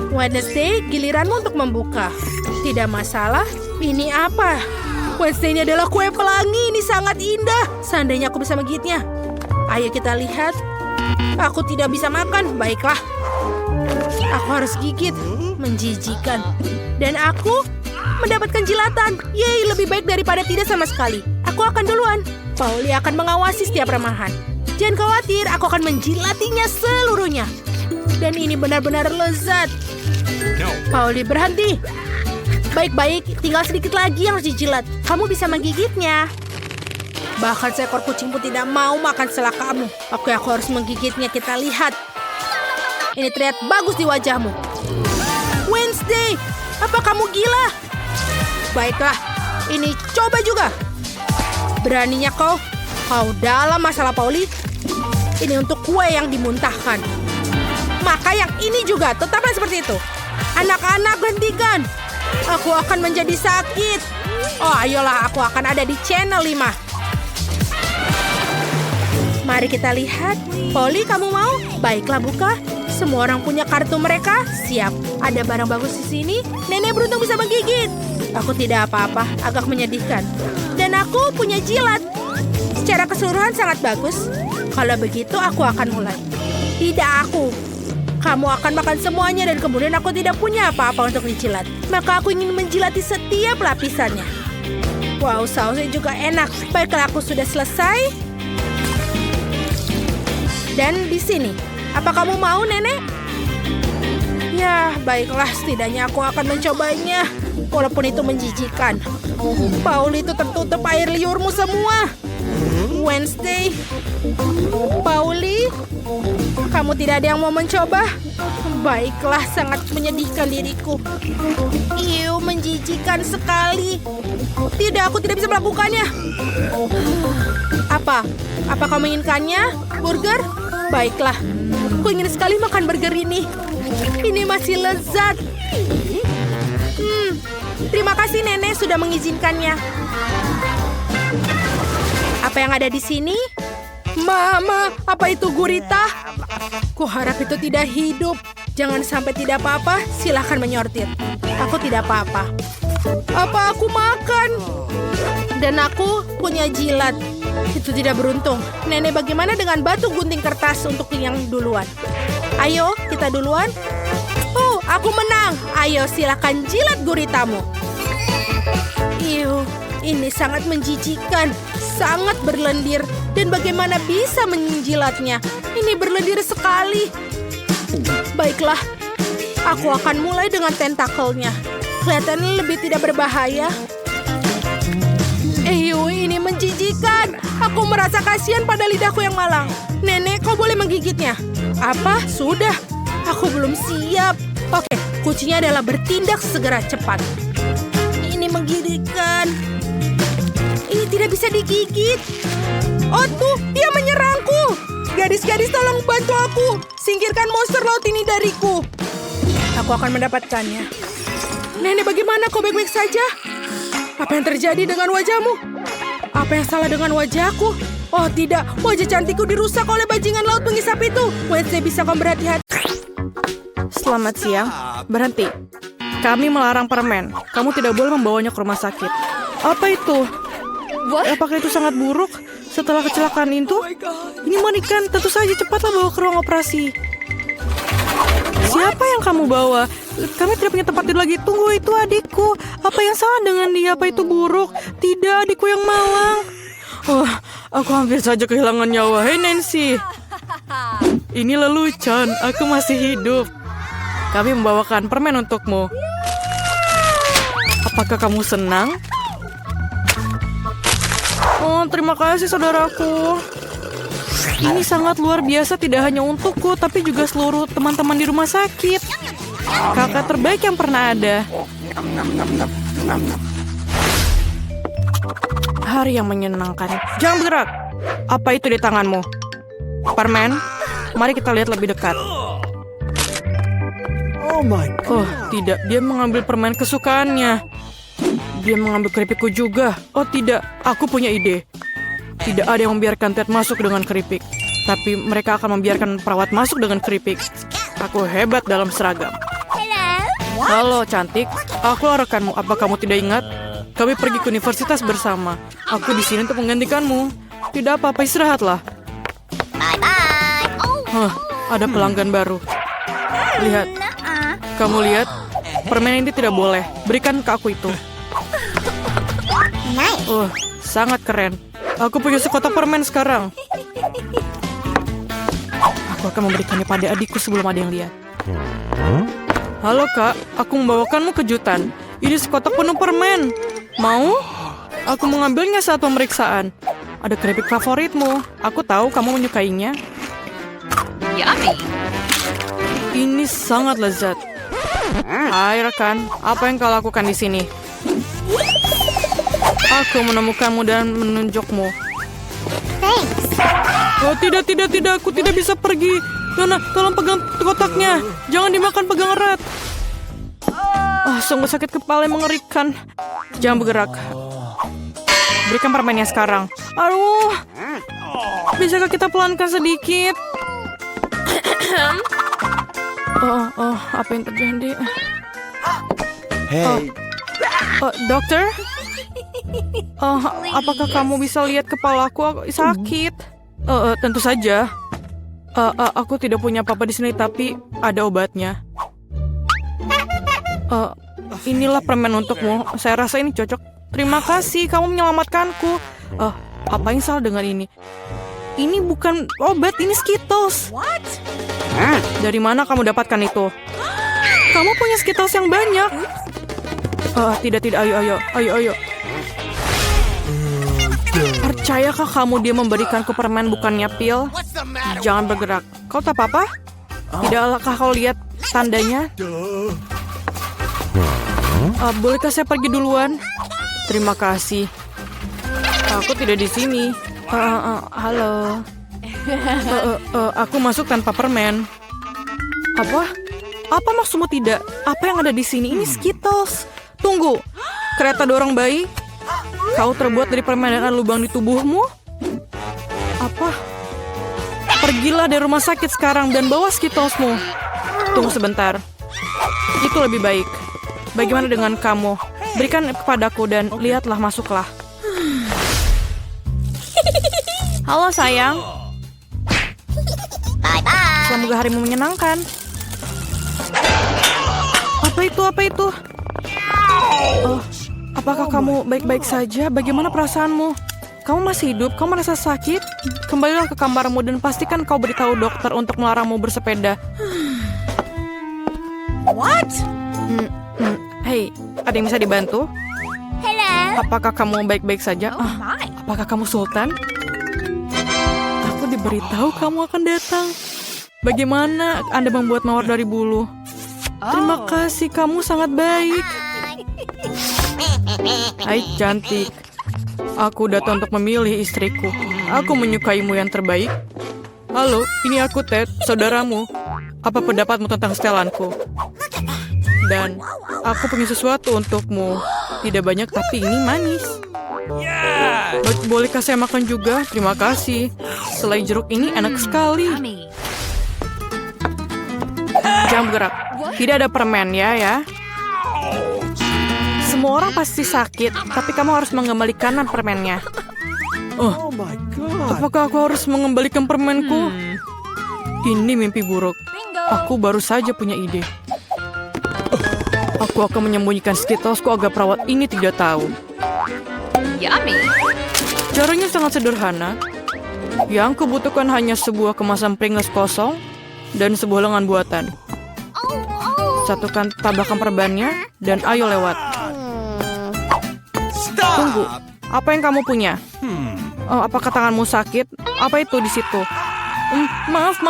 Wednesday, giliranmu untuk membuka. Tidak masalah. Ini apa? Wednesday ini adalah kue pelangi. Ini sangat indah. Seandainya aku bisa menggigitnya. Ayo kita lihat. Aku tidak bisa makan. Baiklah. Aku harus gigit. Menjijikan. Dan aku mendapatkan jilatan. Yeay, lebih baik daripada tidak sama sekali. Aku akan duluan. Pauli akan mengawasi setiap remahan. Jangan khawatir, aku akan menjilatinya seluruhnya. Dan ini benar-benar lezat. Pauli, berhenti. Baik-baik, tinggal sedikit lagi yang harus dijilat. Kamu bisa menggigitnya. Bahkan seekor kucing pun tidak mau makan setelah kamu. Oke, aku harus menggigitnya. Kita lihat. Ini terlihat bagus di wajahmu. Wednesday, apa kamu gila? Baiklah, ini coba juga. Beraninya kau dalam masalah Pauli. Ini untuk kue yang dimuntahkan. Maka yang ini juga, tetaplah seperti itu. Anak-anak, hentikan. Aku akan menjadi sakit. Oh, ayolah, aku akan ada di channel 5. Mari kita lihat. Pauli, kamu mau? Baiklah, buka. Semua orang punya kartu mereka? Siap. Ada barang bagus di sini. Nenek beruntung bisa menggigit. Aku tidak apa-apa, agak menyedihkan. Dan aku punya jilat. Secara keseluruhan sangat bagus. Kalau begitu, aku akan mulai. Tidak aku. Kamu akan makan semuanya dan kemudian aku tidak punya apa-apa untuk dijilat. Maka aku ingin menjilati setiap lapisannya. Wow, sausnya juga enak. Baiklah, aku sudah selesai. Dan di sini. Apa kamu mau, Nenek? Ya, baiklah. Setidaknya aku akan mencobanya. Walaupun itu menjijikan. Pauli, itu tertutup air liurmu semua. Wednesday. Pauli, kamu tidak ada yang mau mencoba? Baiklah, sangat menyedihkan diriku. Iu, menjijikan sekali. Tidak, aku tidak bisa melakukannya. Apa? Apa kamu inginkannya? Burger? Baiklah, aku ingin sekali makan burger ini. Ini masih lezat. Terima kasih Nenek sudah mengizinkannya. Apa yang ada di sini? Mama, apa itu gurita? Kuharap itu tidak hidup. Jangan sampai tidak apa-apa, silahkan menyortir. Aku tidak apa-apa. Apa aku makan? Dan aku punya jilat. Itu tidak beruntung. Nenek, bagaimana dengan batu gunting kertas untuk yang duluan? Ayo, kita duluan. Oh, aku menang. Ayo, silakan jilat guritamu. Iu, ini sangat menjijikan. Sangat berlendir. Dan bagaimana bisa menjilatnya? Ini berlendir sekali. Baiklah, aku akan mulai dengan tentakelnya. Kelihatannya lebih tidak berbahaya. Ini menjijikan. Aku merasa kasihan pada lidahku yang malang. Nenek, kau boleh menggigitnya. Apa? Sudah. Aku belum siap. Oke, kuncinya adalah bertindak segera cepat. Ini menggigitkan. Ini tidak bisa digigit. Oh tuh, dia menyerangku. Gadis-gadis, tolong bantu aku. Singkirkan monster laut ini dariku. Aku akan mendapatkannya. Nenek, bagaimana? Kau baik-baik saja? Apa yang terjadi dengan wajahmu? Apa yang salah dengan wajahku? Oh tidak, wajah cantikku dirusak oleh bajingan laut pengisap itu. Wednesday, bisa kau berhati-hati? Selamat siang. Berhenti. Kami melarang permen. Kamu tidak boleh membawanya ke rumah sakit. Apa itu? Apakah itu sangat buruk? Setelah kecelakaan itu? Ini mengerikan. Tentu saja cepatlah bawa ke ruang operasi. Siapa yang kamu bawa? Kami tidak punya tempat tidur lagi. Tunggu, itu adikku. Apa yang salah dengan dia? Apa itu buruk? Tidak, adikku yang malang. Oh, aku hampir saja kehilangan nyawa. Hei Nancy. Ini lelucon. Aku masih hidup. Kami membawakan permen untukmu. Apakah kamu senang? Oh, terima kasih saudaraku. Ini sangat luar biasa, tidak hanya untukku, tapi juga seluruh teman-teman di rumah sakit. Kakak terbaik yang pernah ada. Hari yang menyenangkan. Jangan bergerak. Apa itu di tanganmu? Permen? Mari kita lihat lebih dekat. Oh, tidak. Dia mengambil permen kesukaannya. Dia mengambil keripikku juga. Oh, tidak. Aku punya ide. Tidak ada yang membiarkan Ted masuk dengan keripik. Tapi mereka akan membiarkan perawat masuk dengan keripik. Aku hebat dalam seragam. Halo, cantik. Aku rekanmu. Apa kamu tidak ingat? Kami pergi ke universitas bersama. Aku di sini untuk menggantikanmu. Tidak apa-apa, istirahatlah. Ada pelanggan baru. Lihat. Kamu lihat? Permen ini tidak boleh. Berikan ke aku itu. Sangat keren. Aku punya sekotak permen sekarang. Aku akan memberikannya pada adikku sebelum ada yang lihat. Halo kak, aku membawakanmu kejutan. Ini sekotak penuh permen. Mau? Aku mengambilnya saat pemeriksaan. Ada keripik favoritmu. Aku tahu kamu menyukainya. Yummy. Ini sangat lezat. Hai rekan, apa yang kau lakukan di sini? Aku menemukanmu dan menunjukmu. Oh tidak, aku tidak bisa pergi. Nona, tolong pegang kotaknya. Jangan dimakan, pegang erat. Sungguh sakit kepala yang mengerikan. Jangan bergerak. Berikan permennya sekarang. Aduh, bisakah kita pelankan sedikit? Apa yang terjadi? Hey. Dokter? Apakah kamu bisa lihat kepalaku? Aku sakit. Tentu saja. Aku tidak punya apa-apa di sini, tapi ada obatnya. Inilah permen untukmu. Saya rasa ini cocok. Terima kasih, kamu menyelamatkanku. Apa yang salah dengan ini? Ini bukan obat, ini Skittles. Dari mana kamu dapatkan itu? Kamu punya Skittles yang banyak. Tidak, ayo. Percayakah kamu dia memberikanku permen bukannya pil? Jangan bergerak. Kau tak apa-apa? Tidakkah kau lihat tandanya? Bolehkah saya pergi duluan? Terima kasih. Aku tidak di sini. Halo. Aku masuk tanpa permen. Apa? Apa maksudmu tidak? Apa yang ada di sini? Ini Skittles. Tunggu. Kereta dorong bayi? Kau terbuat dari permen dan ada lubang di tubuhmu? Apa? Pergilah dari rumah sakit sekarang dan bawa Skittlesmu. Tunggu sebentar. Itu lebih baik. Bagaimana dengan kamu? Berikan kepadaku dan lihatlah, masuklah. Halo sayang. Semoga harimu menyenangkan. Apa itu? Apakah kamu baik-baik saja? Bagaimana perasaanmu? Kamu masih hidup? Kamu merasa sakit? Kembalilah ke kamarmu dan pastikan kau beritahu dokter untuk melarangmu bersepeda. What? Hei, ada yang bisa dibantu? Hello. Apakah kamu baik-baik saja? Oh my. Apakah kamu Sultan? Aku diberitahu kamu akan datang. Bagaimana Anda membuat mawar dari bulu? Terima kasih, kamu sangat baik. Hai cantik. Aku datang untuk memilih istriku. Aku menyukaimu yang terbaik. Halo, ini aku Ted, saudaramu. Apa pendapatmu tentang setelanku? Dan aku punya sesuatu untukmu. Tidak banyak tapi ini manis. Bolehkah saya makan juga? Terima kasih. Selai jeruk ini enak sekali. Jangan bergerak. Tidak ada permen ya. Semua orang pasti sakit, tapi kamu harus mengembalikan permennya. Oh my God. Apakah aku harus mengembalikan permenku? Ini mimpi buruk. Aku baru saja punya ide. Aku akan menyembunyikan Skittlesku agar perawat ini tidak tahu. Yummy. Caranya sangat sederhana. Yang kubutuhkan hanya sebuah kemasan Pringles kosong dan sebuah lengan buatan. Satukan tabakan perbannya dan ayo lewat. Tunggu, apa yang kamu punya? Apakah tanganmu sakit? Apa itu di situ? Maaf.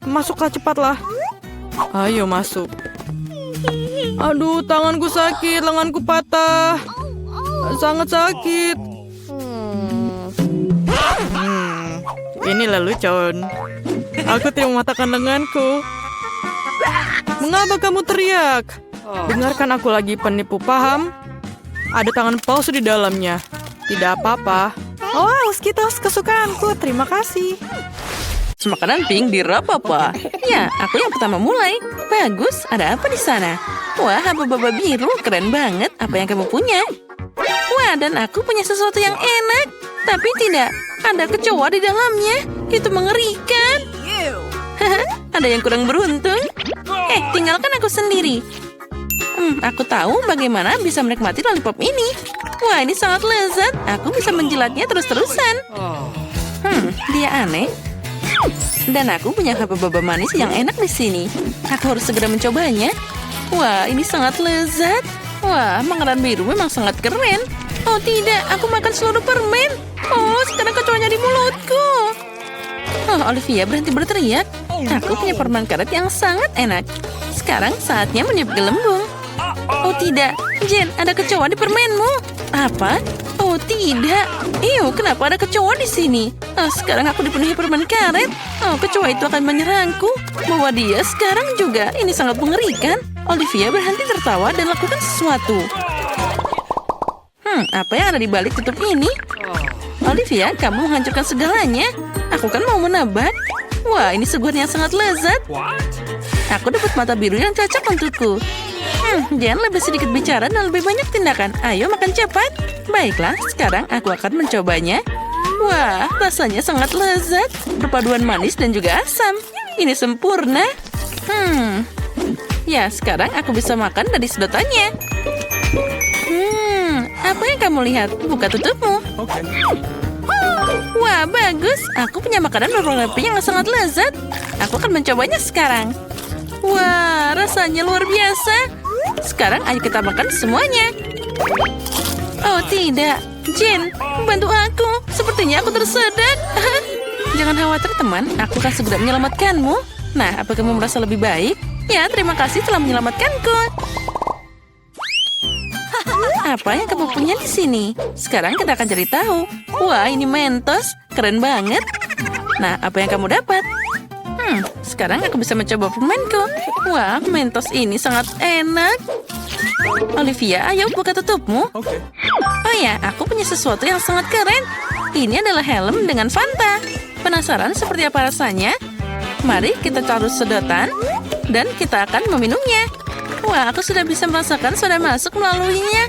Masuklah cepatlah. Ayo masuk. Aduh, tanganku sakit, lenganku patah. Sangat sakit. Ini lelucon. Aku tidak mematahkan lenganku. Mengapa kamu teriak? Dengarkan aku lagi, penipu, paham? Ada tangan palsu di dalamnya. Tidak apa-apa. Oh, Skittles kesukaanku. Terima kasih. Makanan pink di Rapapa. Ya, aku yang pertama mulai. Bagus, ada apa di sana? Wah, haba-haba biru, keren banget. Apa yang kamu punya? Wah, dan aku punya sesuatu yang enak. Tapi tidak, ada kecoa di dalamnya. Itu mengerikan. Ada yang kurang beruntung. Tinggalkan aku sendiri. Aku tahu bagaimana bisa menikmati lollipop ini. Wah, ini sangat lezat. Aku bisa menjilatnya terus-terusan. Dia aneh. Dan aku punya haba-haba manis yang enak di sini. Aku harus segera mencobanya. Wah, ini sangat lezat. Wah, makanan biru memang sangat keren. Oh tidak, aku makan seluruh permen. Oh, sekarang kecoanya di mulutku. Oh, Olivia berhenti berteriak. Aku punya permen karet yang sangat enak. Sekarang saatnya meniup gelembung. Oh tidak, Jen, ada kecoa di permenmu. Apa? Oh tidak. Kenapa ada kecoa di sini? Sekarang aku dipenuhi permen karet. Oh, kecoa itu akan menyerangku. Bawa dia sekarang juga. Ini sangat mengerikan. Olivia berhenti tertawa dan lakukan sesuatu. Apa yang ada di balik tutup ini? Olivia, kamu menghancurkan segalanya. Aku kan mau menebak. Wah, ini suguhan yang sangat lezat. Aku dapat mata biru yang cocok untukku. Jangan lebih sedikit bicara dan lebih banyak tindakan. Ayo makan cepat. Baiklah, sekarang aku akan mencobanya. Wah, rasanya sangat lezat. Perpaduan manis dan juga asam. Ini sempurna. Ya, sekarang aku bisa makan dari sedotannya. Apa yang kamu lihat? Buka tutupmu. Okay. Wah, bagus. Aku punya makanan berwarna pink yang sangat lezat. Aku akan mencobanya sekarang. Wah, rasanya luar biasa. Sekarang ayo kita makan semuanya. Oh tidak, Jin, bantu aku. Sepertinya aku tersedak. Jangan khawatir teman, aku akan segera menyelamatkanmu. Nah, apa kamu merasa lebih baik? Ya, terima kasih telah menyelamatkanku. Apa yang kamu punya di sini? Sekarang kita akan cari tahu. Wah, ini Mentos. Keren banget. Nah, apa yang kamu dapat? Sekarang aku bisa mencoba permenku. Wah, Mentos ini sangat enak. Olivia, ayo buka tutupmu. Okay. Oh ya, aku punya sesuatu yang sangat keren. Ini adalah helm dengan Fanta. Penasaran seperti apa rasanya? Mari kita taruh sedotan dan kita akan meminumnya. Wah, aku sudah bisa merasakan soda masuk melaluinya.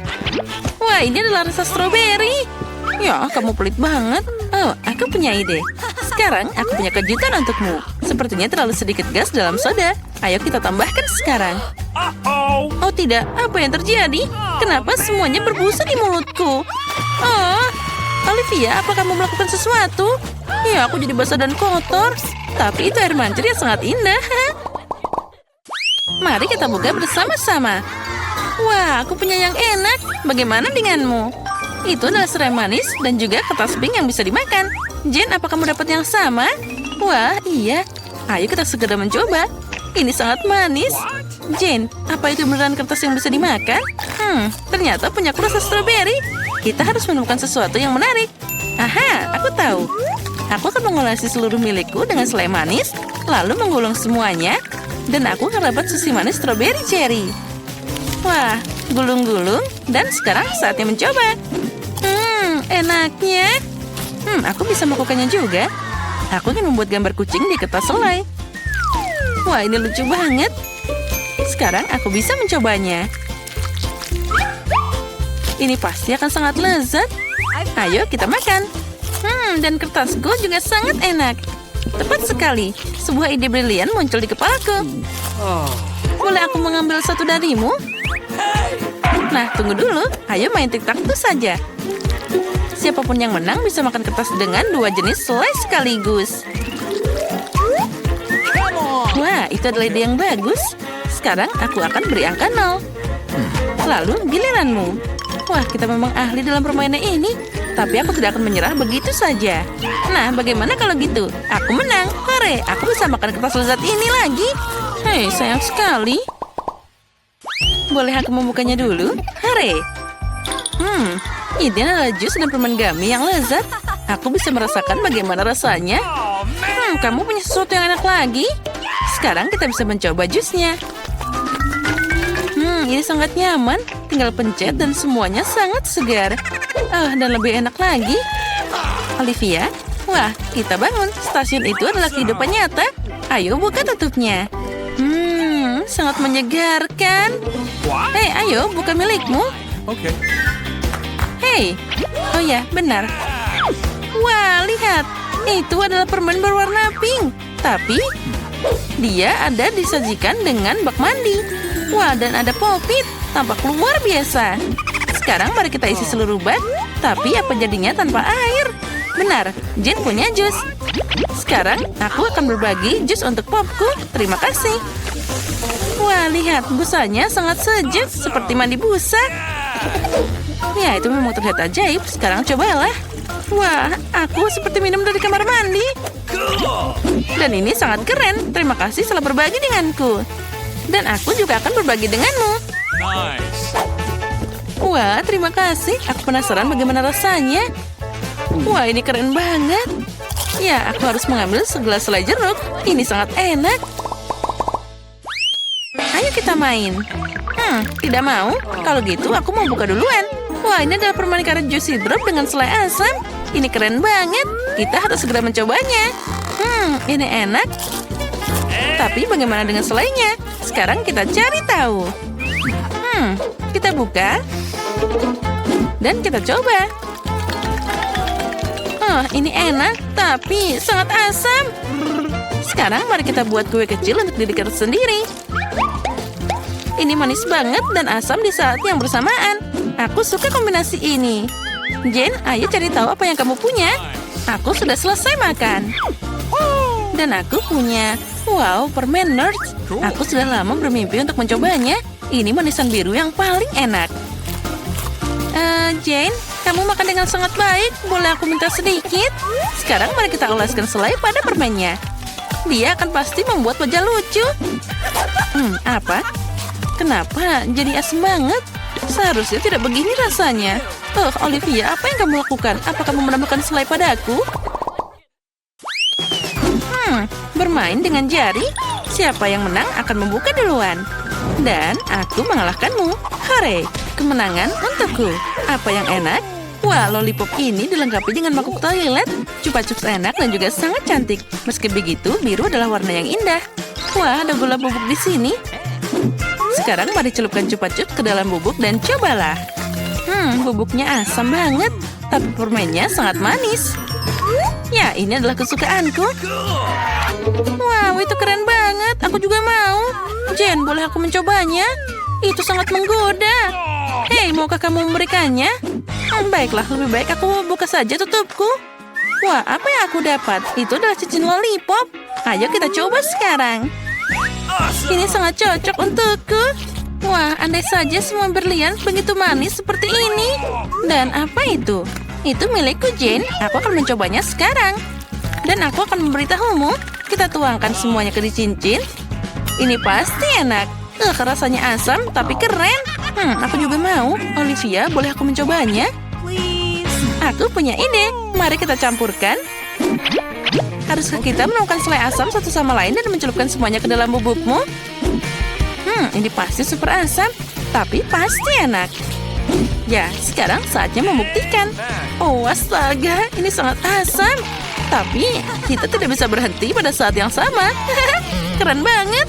Wah, ini adalah rasa stroberi. Ya, kamu pelit banget. Oh, aku punya ide. Sekarang aku punya kejutan untukmu. Sepertinya terlalu sedikit gas dalam soda. Ayo kita tambahkan sekarang. Oh tidak, apa yang terjadi? Kenapa semuanya berbusa di mulutku? Oh, Olivia, apa kamu melakukan sesuatu? Ya, aku jadi basah dan kotor. Tapi itu air mancur yang sangat indah. Mari kita buka bersama-sama. Wah, aku punya yang enak. Bagaimana denganmu? Itu adalah serai manis dan juga kertas pink yang bisa dimakan. Jen, apa kamu dapat yang sama? Wah, iya. Ayo kita segera mencoba. Ini sangat manis. Jen, apa itu beneran kertas yang bisa dimakan? Ternyata punya rasa stroberi. Kita harus menemukan sesuatu yang menarik. Aha, aku tahu. Aku akan mengolesi seluruh milikku dengan selai manis, lalu menggulung semuanya, dan aku akan dapat sushi manis stroberi cherry. Wah, gulung-gulung, dan sekarang saatnya mencoba. Enaknya. Aku bisa melakukannya juga. Aku ingin membuat gambar kucing di kertas selai. Wah, ini lucu banget. Sekarang aku bisa mencobanya. Ini pasti akan sangat lezat. Ayo kita makan. Dan kertasku juga sangat enak. Tepat sekali. Sebuah ide brilian muncul di kepalaku. Boleh aku mengambil satu darimu? Nah, tunggu dulu. Ayo main tic-tac-toe saja. Siapapun yang menang bisa makan kertas dengan 2 jenis selai sekaligus. Wah, itu adalah ide yang bagus. Sekarang aku akan beri angka 0. Lalu giliranmu. Wah, kita memang ahli dalam permainan ini. Tapi aku tidak akan menyerah begitu saja. Nah, bagaimana kalau gitu? Aku menang. Hore, aku bisa makan kertas lezat ini lagi. Hei, sayang sekali. Boleh aku membukanya dulu? Hore. Ini adalah jus dan permen gummy yang lezat. Aku bisa merasakan bagaimana rasanya. Kamu punya sesuatu yang enak lagi? Sekarang kita bisa mencoba jusnya. Ini sangat nyaman. Tinggal pencet dan semuanya sangat segar. Dan lebih enak lagi. Olivia, wah, kita bangun. Stasiun itu adalah kehidupan nyata. Ayo buka tutupnya. Sangat menyegarkan. Hei, ayo buka milikmu. Okay. Hei, oh ya, benar. Wah, lihat. Itu adalah permen berwarna pink. Tapi, dia ada disajikan dengan bak mandi. Wah, dan ada popit. Tampak luar biasa. Sekarang mari kita isi seluruh bak. Tapi apa jadinya tanpa air? Benar, Jen punya jus. Sekarang aku akan berbagi jus untuk popku. Terima kasih. Wah, lihat. Busanya sangat sejuk. Seperti mandi busa. Ya, itu memang terlihat ajaib. Sekarang cobalah. Wah, aku seperti minum dari kamar mandi. Dan ini sangat keren. Terima kasih telah berbagi denganku. Dan aku juga akan berbagi denganmu. Nice. Wah, terima kasih. Aku penasaran bagaimana rasanya. Wah, ini keren banget. Ya, aku harus mengambil segelas selai jeruk. Ini sangat enak. Ayo kita main. Tidak mau? Kalau gitu, aku mau buka duluan. Wah, ini adalah permen karet juicy drop dengan selai asam. Ini keren banget. Kita harus segera mencobanya. Ini enak. Tapi bagaimana dengan selainya? Sekarang kita cari tahu. Kita buka. Dan kita coba. Oh, ini enak, tapi sangat asam. Sekarang mari kita buat kue kecil untuk diri kita sendiri. Ini manis banget dan asam di saat yang bersamaan. Aku suka kombinasi ini. Jane, ayo cari tahu apa yang kamu punya. Aku sudah selesai makan. Dan aku punya, wow, permen Nerds. Aku sudah lama bermimpi untuk mencobanya. Ini manisan biru yang paling enak. Jane, kamu makan dengan sangat baik. Boleh aku minta sedikit? Sekarang mari kita oleskan selai pada permennya. Dia akan pasti membuat wajah lucu. Apa? Kenapa jadi asam banget? Seharusnya tidak begini rasanya. Olivia, apa yang kamu lakukan? Apa kamu menambahkan selai padaku? Bermain dengan jari? Siapa yang menang akan membuka duluan. Dan aku mengalahkanmu. Hore, kemenangan untukku. Apa yang enak? Wah, lollipop ini dilengkapi dengan mangkuk toilet. Chupa Chups enak dan juga sangat cantik. Meski begitu, biru adalah warna yang indah. Wah, ada gula bubuk di sini. Sekarang mari celupkan Chupa Chups ke dalam bubuk dan cobalah. Bubuknya asam banget, tapi permennya sangat manis. Ya, ini adalah kesukaanku. Wow, itu keren banget. Aku juga mau. Jen, boleh aku mencobanya? Itu sangat menggoda. Hei, maukah kamu memberikannya? Baiklah, lebih baik aku buka saja tutupku. Wah, apa yang aku dapat? Itu adalah cincin lollipop. Ayo kita coba sekarang. Ini sangat cocok untukku. Wah, andai saja semua berlian begitu manis seperti ini. Dan apa itu? Itu milikku, Jane. Aku akan mencobanya sekarang. Dan aku akan memberitahumu. Kita tuangkan semuanya ke di cincin. Ini pasti enak. Rasanya asam, tapi keren. Aku juga mau. Olivia, boleh aku mencobanya? Aku punya ide. Mari kita campurkan. Haruskah kita menemukan selai asam satu sama lain dan mencelupkan semuanya ke dalam bubukmu? Ini pasti super asam, tapi pasti enak. Ya, sekarang saatnya membuktikan. Oh, astaga, ini sangat asam. Tapi kita tidak bisa berhenti pada saat yang sama. Keren banget.